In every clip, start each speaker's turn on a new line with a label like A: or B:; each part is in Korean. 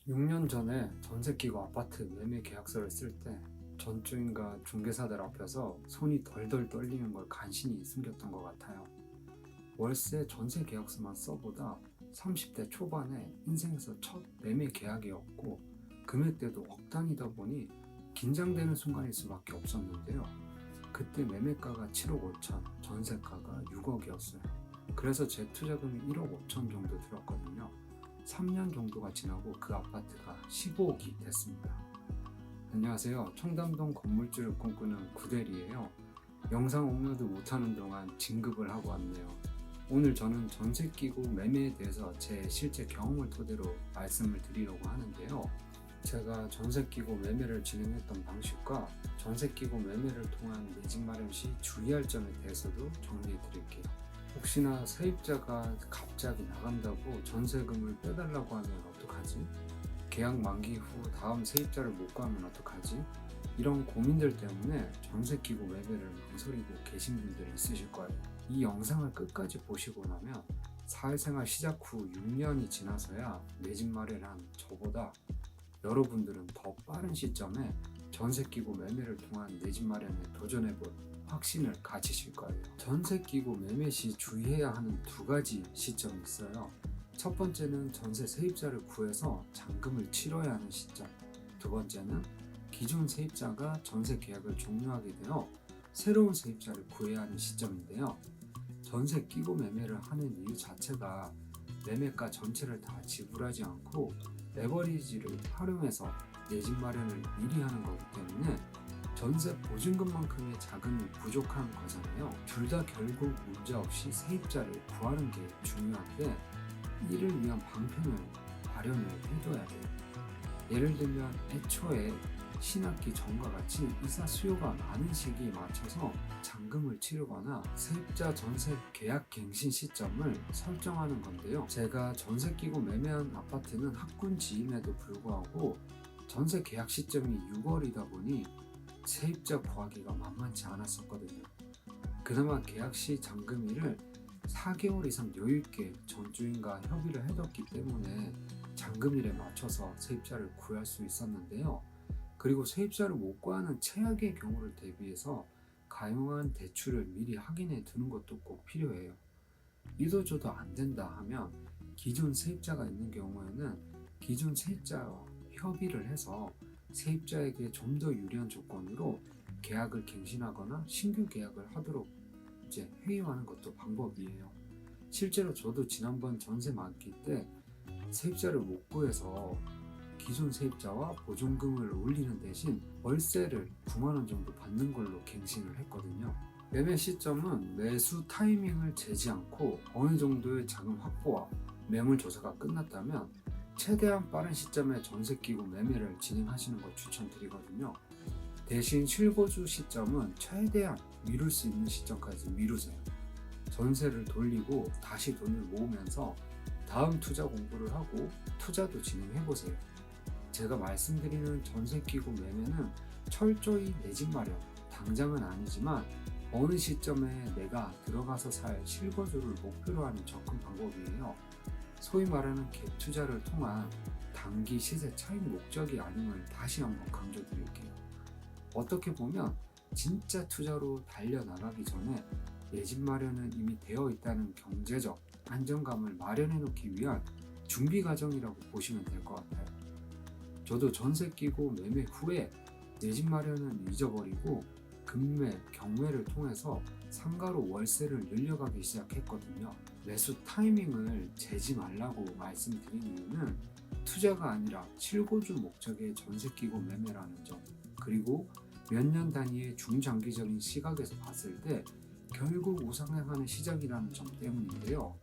A: 6년 전에 전세 끼고 아파트 매매 계약서를 쓸 때 전주인과 중개사들 앞에서 손이 덜덜 떨리는 걸 간신히 숨겼던 것 같아요. 월세 전세 계약서만 써보다 30대 초반에 인생에서 첫 매매 계약이었고 금액대도 억 단위다 보니 긴장되는 순간일 수밖에 없었는데요. 그때 매매가가 7억 5천, 전세가가 6억이었어요. 그래서 제 투자금이 1억 5천 정도 들었거든요. 3년 정도가 지나고 그 아파트가 15억이 됐습니다. 안녕하세요. 청담동 건물주를 꿈꾸는 구대리예요. 영상 업로드 못하는 동안 진급을 하고 왔네요. 오늘 저는 전세 끼고 매매에 대해서 제 실제 경험을 토대로 말씀을 드리려고 하는데요. 제가 전세 끼고 매매를 진행했던 방식과 전세 끼고 매매를 통한 내 집 마련 시 주의할 점에 대해서도 정리해 드릴게요. 혹시나 세입자가 갑자기 나간다고 전세금을 빼달라고 하면 어떡하지? 계약 만기 후 다음 세입자를 못 구하면 어떡하지? 이런 고민들 때문에 전세 끼고 매매를 망설이고 계신 분들이 있으실 거예요. 이 영상을 끝까지 보시고 나면 사회생활 시작 후 6년이 지나서야 내 집 마련한 저보다 여러분들은 더 빠른 시점에 전세 끼고 매매를 통한 내 집 마련에 도전해볼 확신을 가지실 거예요. 전세 끼고 매매 시 주의해야 하는 두 가지 시점이 있어요. 첫 번째는 전세 세입자를 구해서 잔금을 치러야 하는 시점. 두 번째는 기존 세입자가 전세 계약을 종료하게 되어 새로운 세입자를 구해야 하는 시점인데요. 전세 끼고 매매를 하는 이유 자체가 매매가 전체를 다 지불하지 않고 레버리지를 활용해서 내 집 마련을 미리 하는 거기 때문에 전세 보증금만큼의 자금이 부족한 거잖아요. 둘 다 결국 문제없이 세입자를 구하는 게 중요한데 이를 위한 방편을 마련을 해둬야 돼요. 예를 들면 애초에 신학기 전과 같이 이사 수요가 많은 시기에 맞춰서 잔금을 치르거나 세입자 전세 계약 갱신 시점을 설정하는 건데요. 제가 전세 끼고 매매한 아파트는 학군지임에도 불구하고 전세 계약 시점이 6월이다 보니 세입자 구하기가 만만치 않았었거든요. 그나마 계약 시 잔금일을 4개월 이상 여유있게 전주인과 협의를 해뒀기 때문에 잔금일에 맞춰서 세입자를 구할 수 있었는데요. 그리고 세입자를 못 구하는 최악의 경우를 대비해서 가용한 대출을 미리 확인해 두는 것도 꼭 필요해요. 이도저도 안 된다 하면 기존 세입자가 있는 경우에는 기존 세입자와 협의를 해서 세입자에게 좀 더 유리한 조건으로 계약을 갱신하거나 신규 계약을 하도록 회유하는 것도 방법이에요. 실제로 저도 지난번 전세 만기 때 세입자를 못 구해서 기존 세입자와 보증금을 올리는 대신 월세를 9만 원 정도 받는 걸로 갱신을 했거든요. 매매 시점은 매수 타이밍을 재지 않고 어느 정도의 자금 확보와 매물 조사가 끝났다면 최대한 빠른 시점에 전세 끼고 매매를 진행하시는 걸 추천드리거든요. 대신 실거주 시점은 최대한 미룰 수 있는 시점까지 미루세요. 전세를 돌리고 다시 돈을 모으면서 다음 투자 공부를 하고 투자도 진행해보세요. 제가 말씀드리는 전세 끼고 매매는 철저히 내 집 마련, 당장은 아니지만 어느 시점에 내가 들어가서 살 실거주를 목표로 하는 접근 방법이에요. 소위 말하는 갭 투자를 통한 단기 시세 차익 목적이 아님을 다시 한번 강조드릴게요. 어떻게 보면 진짜 투자로 달려나가기 전에 내 집 마련은 이미 되어 있다는 경제적 안정감을 마련해 놓기 위한 준비 과정이라고 보시면 될 것 같아요. 저도 전세 끼고 매매 후에 내 집 마련은 잊어버리고 급매, 경매를 통해서 상가로 월세를 늘려가기 시작했거든요. 매수 타이밍을 재지 말라고 말씀드린 이유는 투자가 아니라 실거주 목적의 전세 끼고 매매라는 점, 그리고 몇 년 단위의 중장기적인 시각에서 봤을 때 결국 우상향하는 시작이라는 점 때문인데요.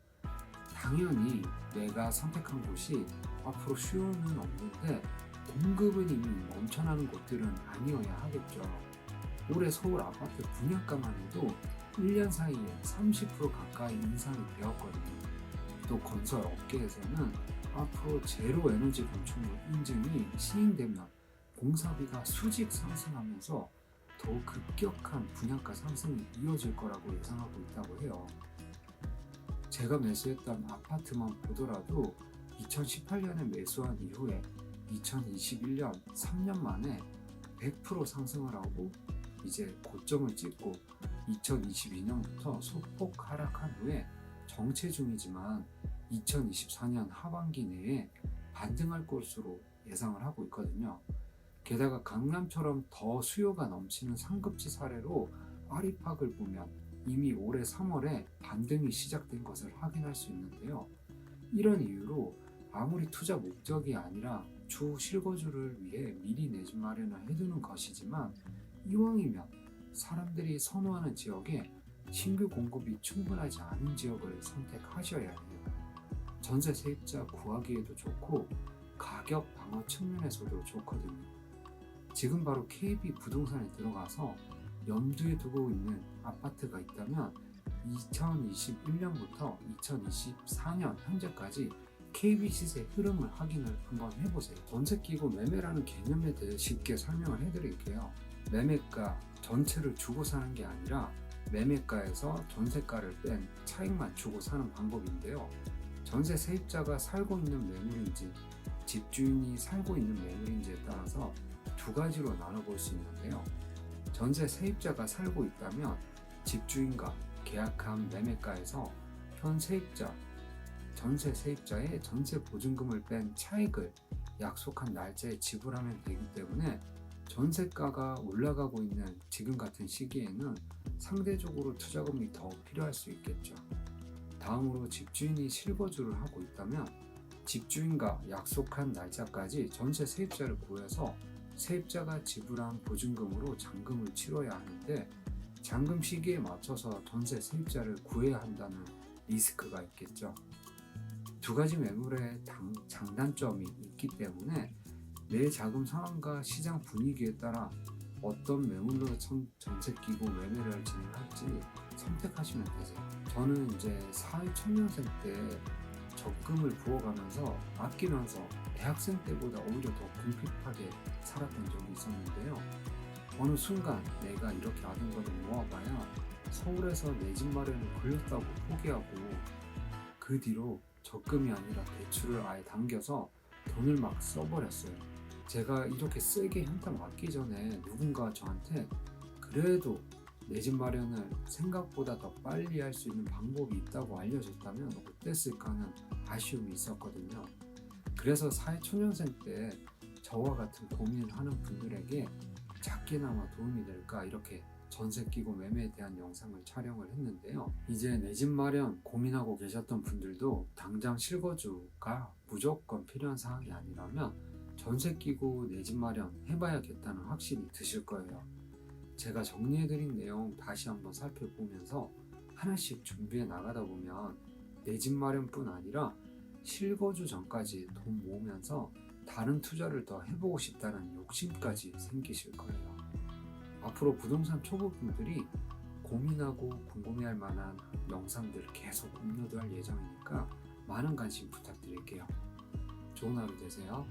A: 당연히 내가 선택한 곳이 앞으로 수요는 없는데 공급은 이미 넘쳐나는 곳들은 아니어야 하겠죠. 올해 서울 아파트 분양가만 해도 1년 사이에 30% 가까이 인상이 되었거든요. 또 건설 업계에서는 앞으로 제로 에너지 건축물 인증이 시행되면 공사비가 수직 상승하면서 더 급격한 분양가 상승이 이어질 거라고 예상하고 있다고 해요. 제가 매수했던 아파트만 보더라도 2018년에 매수한 이후에 2021년 3년 만에 100% 상승을 하고 이제 고점을 찍고 2022년부터 소폭 하락한 후에 정체 중이지만 2024년 하반기 내에 반등할 것으로 예상을 하고 있거든요. 게다가 강남처럼 더 수요가 넘치는 상급지 사례로 파리팍을 보면 이미 올해 3월에 반등이 시작된 것을 확인할 수 있는데요. 이런 이유로 아무리 투자 목적이 아니라 추후 실거주를 위해 미리 내 집 마련을 해두는 것이지만 이왕이면 사람들이 선호하는 지역에 신규 공급이 충분하지 않은 지역을 선택하셔야 해요. 전세 세입자 구하기에도 좋고 가격 방어 측면에서도 좋거든요. 지금 바로 KB 부동산에 들어가서 염두에 두고 있는 아파트가 있다면 2021년부터 2024년 현재까지 KB 시세 흐름을 확인을 한번 해보세요. 전세 끼고 매매라는 개념에 대해 쉽게 설명을 해드릴게요. 매매가 전체를 주고 사는 게 아니라 매매가에서 전세가를 뺀 차익만 주고 사는 방법인데요. 전세 세입자가 살고 있는 매물인지 집주인이 살고 있는 매물인지에 따라서 두 가지로 나눠볼 수 있는데요. 전세 세입자가 살고 있다면 집주인과 계약한 매매가에서 현 세입자, 전세 세입자의 전세 보증금을 뺀 차익을 약속한 날짜에 지불하면 되기 때문에 전세가가 올라가고 있는 지금 같은 시기에는 상대적으로 투자금이 더 필요할 수 있겠죠. 다음으로 집주인이 실거주를 하고 있다면 집주인과 약속한 날짜까지 전세 세입자를 구해서 세입자가 지불한 보증금으로 잔금을 치러야 하는데 잔금 시기에 맞춰서 전세 세입자를 구해야 한다는 리스크가 있겠죠. 두 가지 매물의 장단점이 있기 때문에 내 자금 상황과 시장 분위기에 따라 어떤 매물로 전세 끼고 매매를 진행할지 선택하시면 되세요. 저는 이제 사회초년생 때 적금을 부어가면서 아끼면서 대학생 때보다 오히려 더 궁핍하게 살았던 적이 있었는데요. 어느 순간 내가 이렇게 아는 거를 모아봐야 서울에서 내 집 마련을 걸렸다고 포기하고 그 뒤로 적금이 아니라 대출을 아예 당겨서 돈을 막 써버렸어요. 제가 이렇게 세게 현타 맞기 전에 누군가 저한테 그래도 내 집 마련을 생각보다 더 빨리 할 수 있는 방법이 있다고 알려줬다면 어땠을까 하는 아쉬움이 있었거든요. 그래서 사회초년생 때 저와 같은 고민을 하는 분들에게 작게나마 도움이 될까 이렇게 전세 끼고 매매에 대한 영상을 촬영을 했는데요. 이제 내 집 마련 고민하고 계셨던 분들도 당장 실거주가 무조건 필요한 사항이 아니라면 전세 끼고 내 집 마련 해봐야겠다는 확신이 드실 거예요. 제가 정리해드린 내용 다시 한번 살펴보면서 하나씩 준비해 나가다 보면 내 집 마련뿐 아니라 실거주 전까지 돈 모으면서 다른 투자를 더 해보고 싶다는 욕심까지 생기실 거예요. 앞으로 부동산 초보분들이 고민하고 궁금해할 만한 영상들 계속 업로드할 예정이니까 많은 관심 부탁드릴게요. 좋은 하루 되세요.